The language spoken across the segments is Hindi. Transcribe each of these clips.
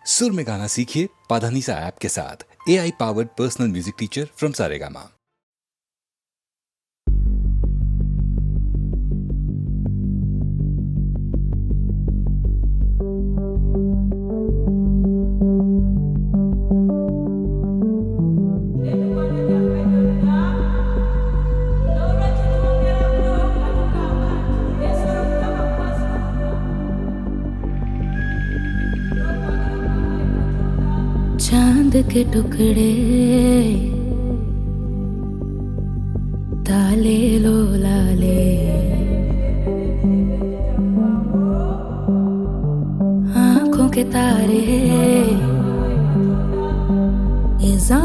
सुर में गाना सीखिए पाधानीसा ऐप के साथ। AI powered personal music teacher from Saregama. चांद के टुकड़े ताले लो लाले, आंखों के तारे इज़ाए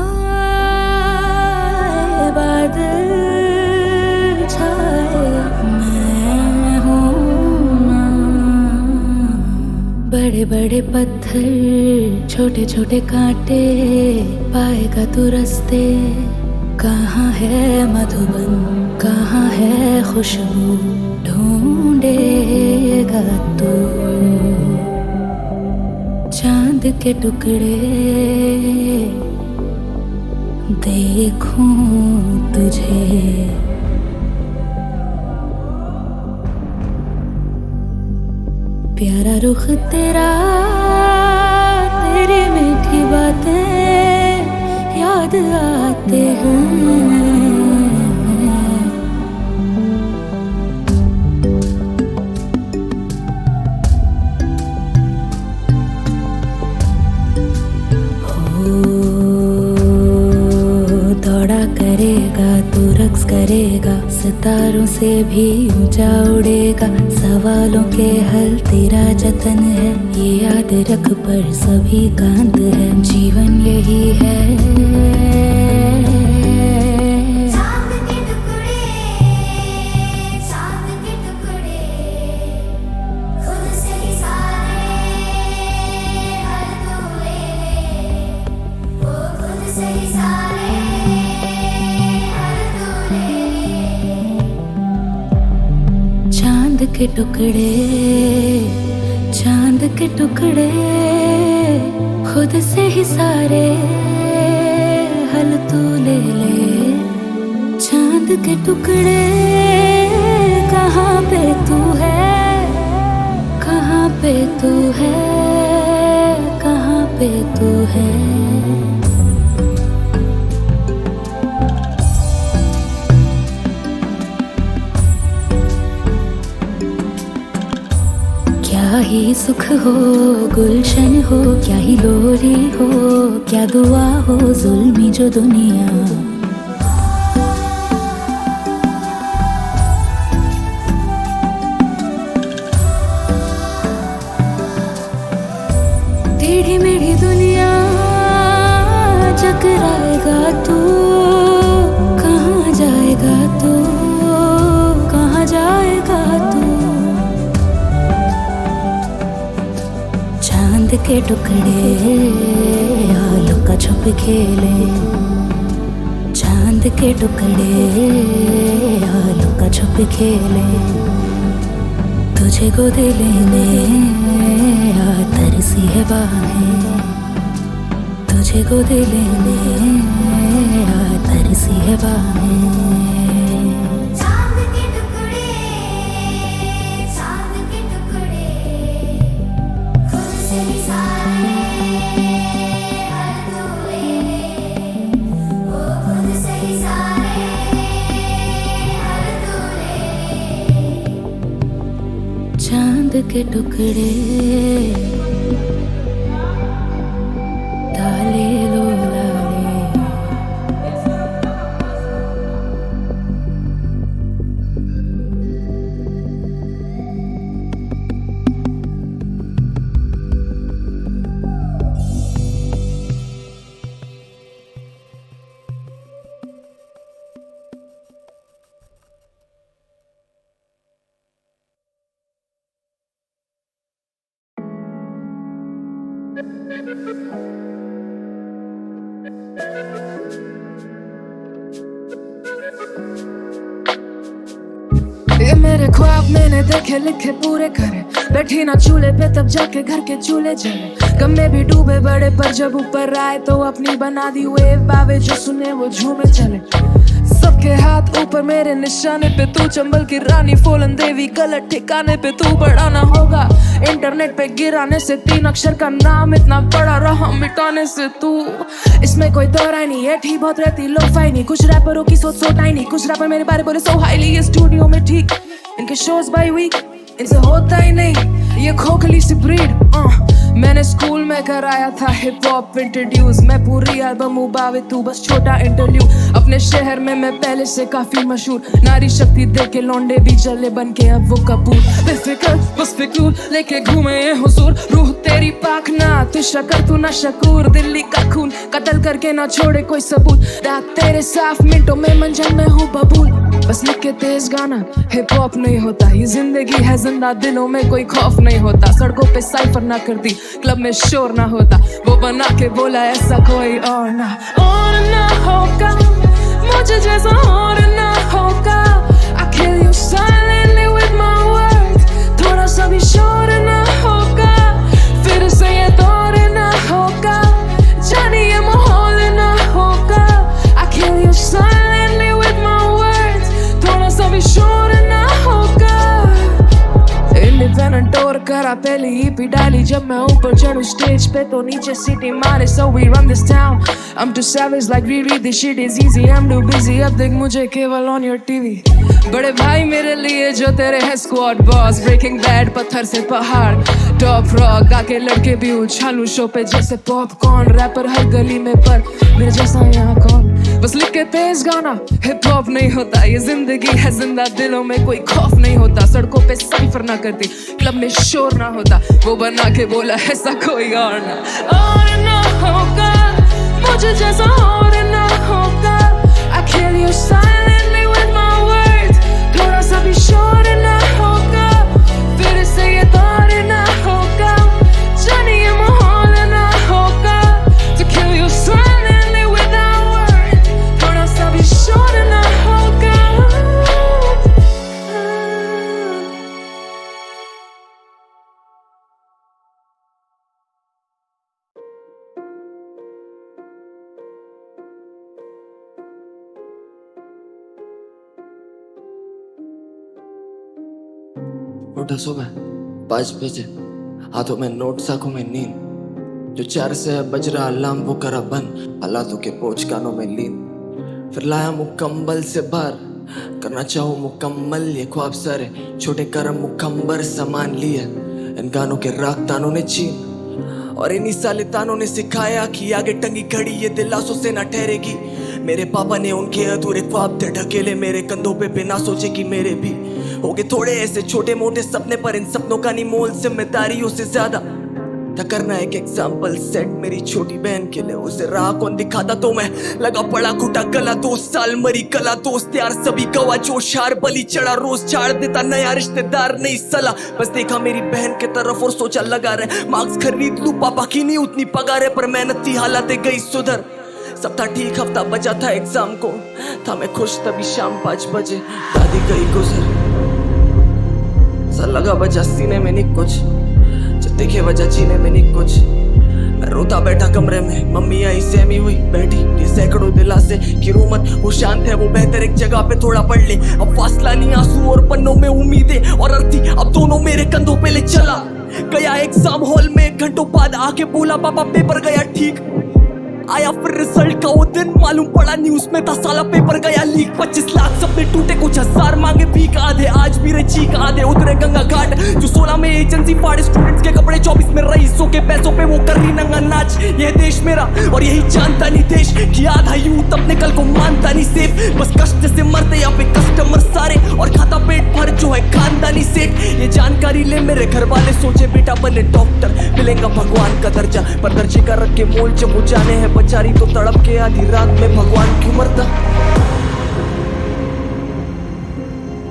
बादल छाए, मैं हूँ ना। बड़े बड़े पत्थर छोटे छोटे कांटे, पाएगा तू रास्ते। कहाँ है मधुबन, कहाँ है खुशबू, ढूंढेगा तू। चांद के टुकड़े देखूं तुझे, प्यारा रुख तेरा, तेरी मीठी बातें याद आते हैं। दौड़ा करेगा तू, रक्स करेगा, सितारों से भी ऊंचा उड़ेगा। सवालों के हल तेरा जतन है, ये याद रख पर सभी का अंत है। जीवन यही है। चांद के टुकड़े, चांद के टुकड़े, खुद से ही सारे हल तू ले ले। चांद के टुकड़े, कहाँ पे तू है, कहाँ पे तू है, कहाँ पे तू है। क्या ही सुख हो, गुलशन हो, क्या ही लोरी हो, क्या दुआ हो, जुल्मी जो दुनिया। टेढ़ी मेढ़ी दुनिया चकराएगा तू, कहाँ जाएगा तू, कहाँ जाएगा तू। चांद के टुकड़े आलू का छुप खेले, चांद के टुकड़े आलू का छुप खेले। तुझे गोद लेने आ तरसी है बाहें, तुझे गोद लेने आ तरसी है बाहें। चांद के टुकड़े ताले लो लाले। ये मेरे ख्वाब मैंने देखे लिखे पूरे करे, बैठी ना चूल्हे पे तब जाके घर के चूल्हे जले। गम में भी डूबे बड़े पर जब ऊपर आए तो अपनी बना दी वेव, बावे जो सुने वो झूमे चले। सबके हाथ ऊपर मेरे निशाने पे, तू चंबल की रानी फूलन देवी, गलत ठिकाने पे तू बड़ा ना होगा। इंटरनेट पे गिराने से 3 अक्षर का नाम इतना बड़ा रहा मिटाने से तू। इसमें कोई दो राय नहीं है, ठीक बहुत रहती लो फाई नहीं। कुछ रैपरों की सोच सो टाइनी, कुछ रैपर मेरे बारे बोले सो हाईली। ये स्टूडियो में ठीक, इनके शोज बाय वीक, इनसे होता ही नहीं ये खोखली सी ब्रीड। मैंने स्कूल में कराया था हिप हॉप इंट्रोड्यूस, मैं पूरी एल्बम उबावे तू बस छोटा इंटरव्यू। अपने शहर में मैं पहले से काफी मशहूर, नारी शक्ति देख के लौंडे भी चले बन के अब वो कपूर। बेफिक्र बस फिक्र लेके घूमे ये हुजूर, रूह तेरी पाक ना तू शकर तू ना शकूर। दिल्ली का खून कत्ल करके ना छोड़े कोई सबूत, रात तेरे साफ मिनटों में मंजन में हूँ बबूल। बस लिख के तेज गाना हिप हॉप नहीं होता, ये जिंदगी है जिंदा दिलों में कोई खौफ नहीं होता। सड़कों पे साइफर ना करती, क्लब में शोर ना होता, वो बना के बोला ऐसा कोई और ना होगा, मुझे जैसा और ना होगा। I kill you silently with my words, थोड़ा सा भी शोर ना होगा, फिर से ये दौर ना होगा, जाने ये माहौल ना होगा। I kill you silently with my words, थोड़ा सा भी शोर ना होगा। इंडिपेंडेंट टूर करा पहली ईपी डाली, जब मैं ऊपर चढ़ूं स्टेज पे तो नीचे सीटी मारे। So we run this town, I'm too savage like Riri, this shit is easy, I'm too busy, अब देख मुझे केवल on your TV। बड़े भाई मेरे लिए जो तेरे हैं स्क्वाड बॉस, ब्रेकिंग बैड पत्थर से पहाड़, टॉप रॉक आके लड़के भी उछालूं शो पे जैसे पॉपकॉर्न। रैपर हर गली में पर मेरे जैसा यहाँ कौन, बस लिख के तेज गाना हिप हॉप नहीं होता, ये जिंदगी है जिंदा दिलों में कोई खौफ नहीं होता। सड़कों पे साइफर ना करती, क्लब में शोर ना होता, वो बना के बोला ऐसा कोई और ना होगा, मुझे जैसा और ना होगा। I kill you silently with my words, थोड़ा सा भी शोर ना होगा, फिर से ये दौर ना होगा, जाने ये माहौल ना होगा। To kill you silently with our words, थोड़ा सा भी शोर ना होगा। उठा सुबह 5 बजे, हाथों में नोट आंखों में नींद, जो 4 से बज रहा अलार्म वो करा बंद, हालातों के बोझ कानों में लीन। फिर लाया मुकम्मल से बाहर, करना चाहूँ मुकम्मल ये ख्वाब सारे, छोटे करम मुकम्बर सामान लिए। इन गानों के राग तानों ने छीन, और इन्हीं साले तानों ने सिखाया कि आगे टंगी घड़ी ये दिलासों से ना ठहरेगी। मेरे पापा ने उनके अधूरे ख्वाब थे ढकेले मेरे कंधों पे, बिना सोचे कि मेरे भी होगे थोड़े ऐसे छोटे मोटे सपने, पर इन सपनों का नहीं मोल जिम्मेदारियों से ज्यादा था करना एक एग्जाम्पल सेट मेरी छोटी बहन के लिए। उसे राह कौन दिखाता तो मैं लगा पड़ा घुटा गला, 2 साल मरी कला, दोस्त यार सभी गवा, जोश हार बलि चढ़ा, रोज झाड़ देता नया रिश्तेदार नहीं सला। बस देखा मेरी बहन के तरफ और सोचा लगा रहे मार्क्स खरीद लूं, पापा की नहीं उतनी पगार है, पर मेहनत थी हालातें गई सुधर। सब था ठीक, हफ्ता बचा था एग्जाम को, था मैं खुश तभी शाम 5 बजे दादी गई गुजर। सा लगा बजा सीने में नहीं कुछ, जब देखे वजह जीने में नहीं कुछ। मैं रोता बैठा कमरे में, मम्मी आई सहमी हुई बैठी, ये सैकड़ों दिलासे कि रो मत, वो शांत है वो बेहतर, एक जगह पे थोड़ा पढ़ ले। अब फासला नहीं आंसू और पन्नों में उम्मीदें और अर्थी, अब दोनों मेरे कंधों पे ले चला गया। एग्जाम हॉल में 1 घंटों बाद आके बोला पापा पेपर गया ठीक। आया फिर रिजल्ट का वो दिन, मालूम पड़ा न्यूज में था साला पेपर गया लीक। 25 लाख सपने टूटे, कुछ हजार मांगे भीख, आधे आज भी रहे चीख, आधे उतरे गंगा घाट। जो 16 में एजेंसी फाड़े स्टूडेंट्स के कपड़े, 24 में रईसों के पैसों पे वो कर रही नंगा नाच। ये देश मेरा और यही जानता नहीं देश कि आधा यूथ अपने कल को मानता नहीं सेफ। बस कष्ट से मरते यहाँ पे कस्टमर सारे, और खाता पेट भर जो है खानदानी सेठ। ये जानकारी ले मेरे घर वाले, सोचे बेटा बने डॉक्टर, मिलेगा भगवान का दर्जा, पर दर्जे का रख के मोल जब वो जाने हैं बेचारी तो तड़प के आधी रात में भगवान क्यों मरता।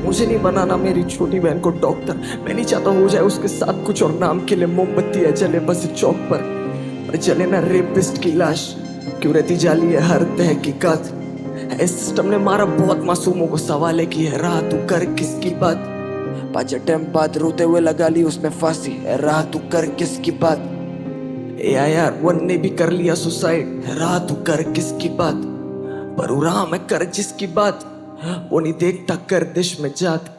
मुझे नहीं बनाना मेरी छोटी बहन को डॉक्टर, मैं नहीं चाहता हो जाए उसके साथ कुछ और नाम के लिए मोमबत्तियां जले बस चौक पर जले ना रेपिस्ट की लाश। क्यों रहती जाली है हर तहकीकात, इस सिस्टम ने मारा बहुत मासूमों को सवाल है कि है राह तू कर किसकी बात। 5 अटेम्प्ट बाद रोते हुए लगा ली उसने फांसी, है राह तू कर किसकी बात। AIR 1 ने भी कर लिया सुसाइड, है राह तू कर किसकी बात। पर राह मैं कर जिसकी बात, वो नहीं देखता गर्दिश में जात।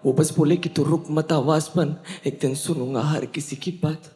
वो बस बोले कि तू रुक मत आवाज बन, एक दिन सुनूंगा हर किसी की बात।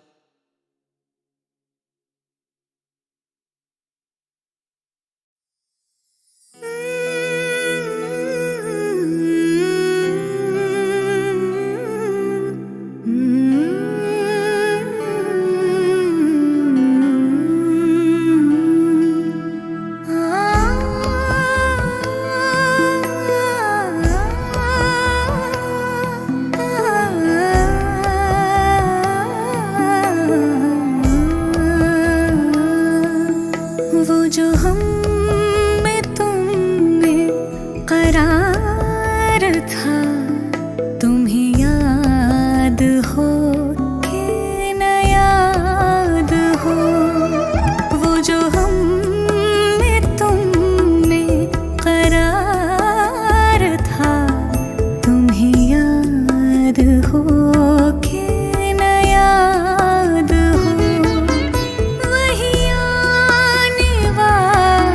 वो जो हम में तुम में करार था, तुम्हें याद हो कि न याद हो। वो जो हम में तुम में करार था, तुम्हें याद हो कि न याद हो। वही आने वाला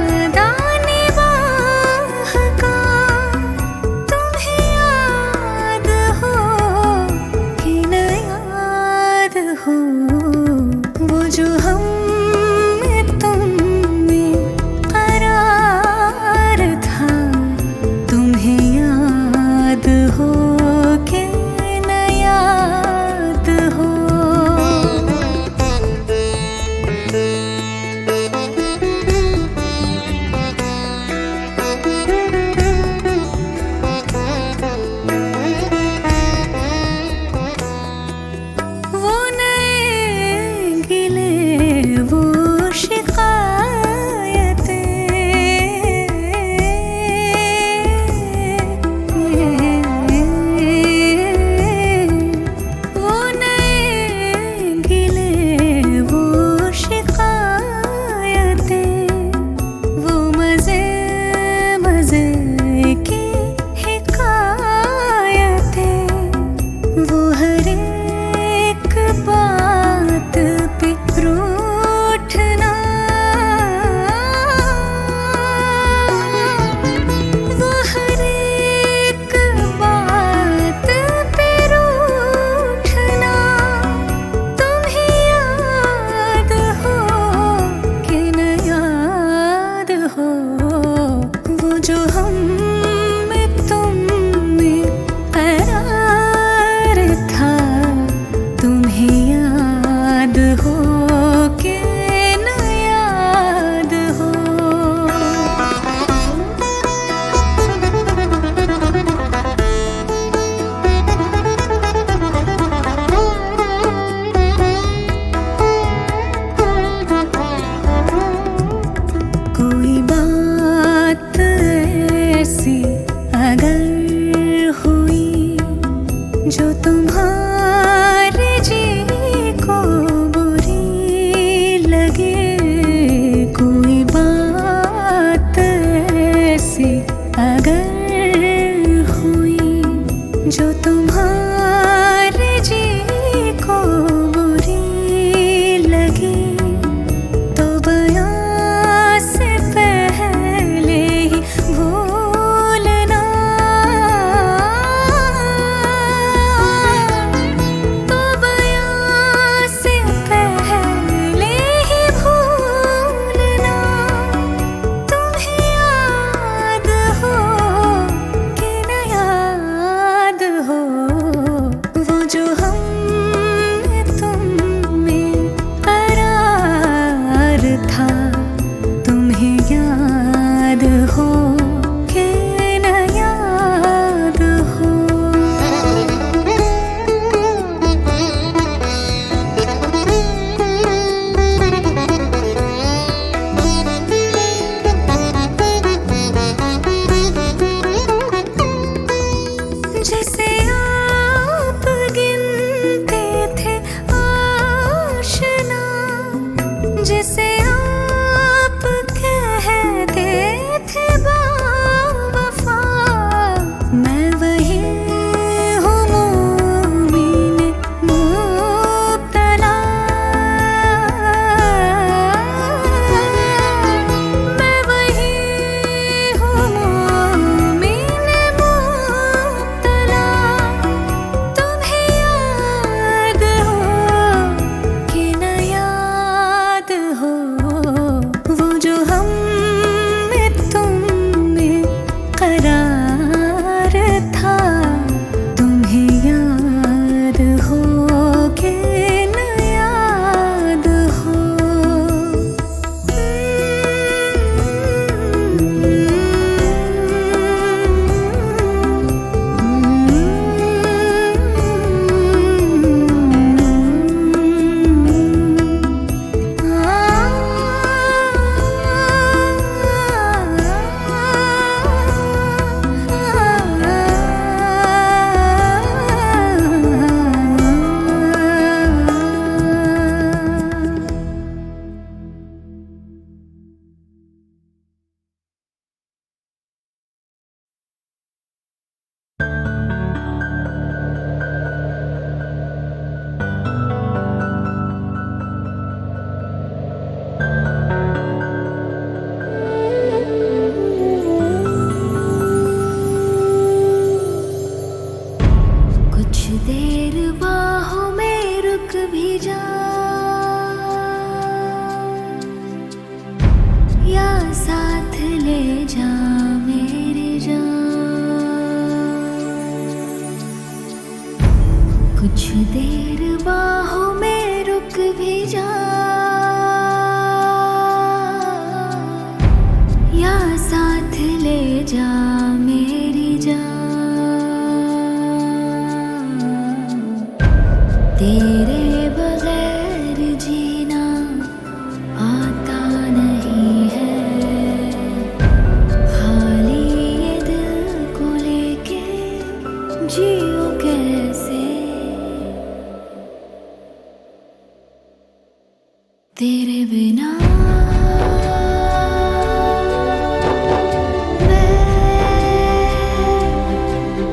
तेरे बिना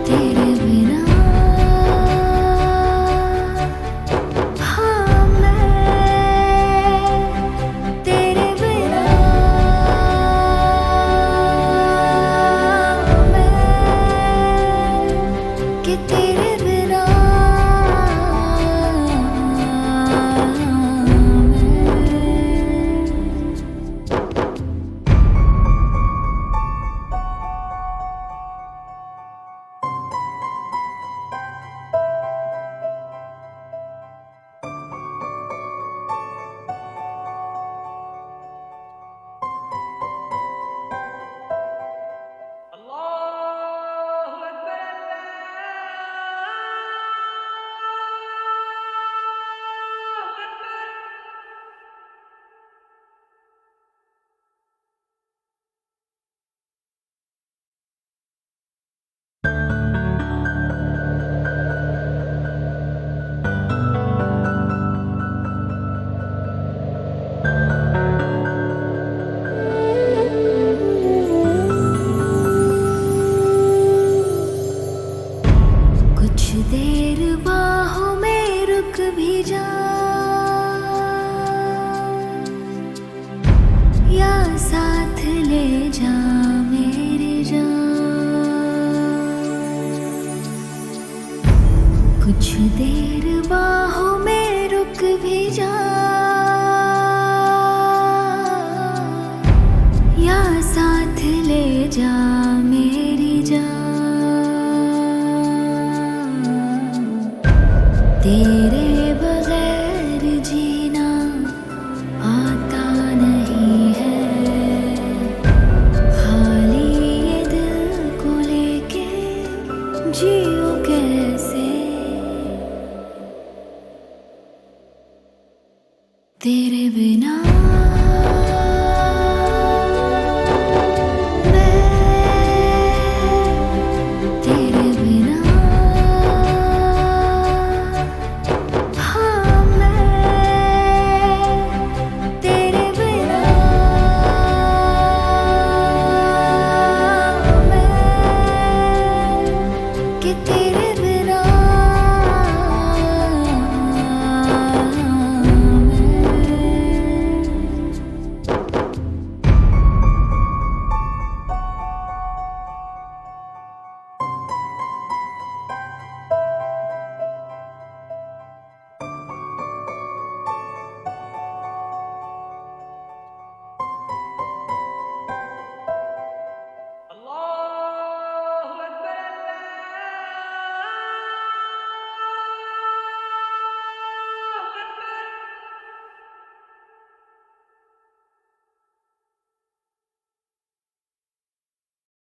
तेरे बिना हाँ मैं तेरे बिना मैं कि तेरे बिना कुछ देर बाहों में रुक भी जा या साथ ले जा मेरे जान। कुछ देर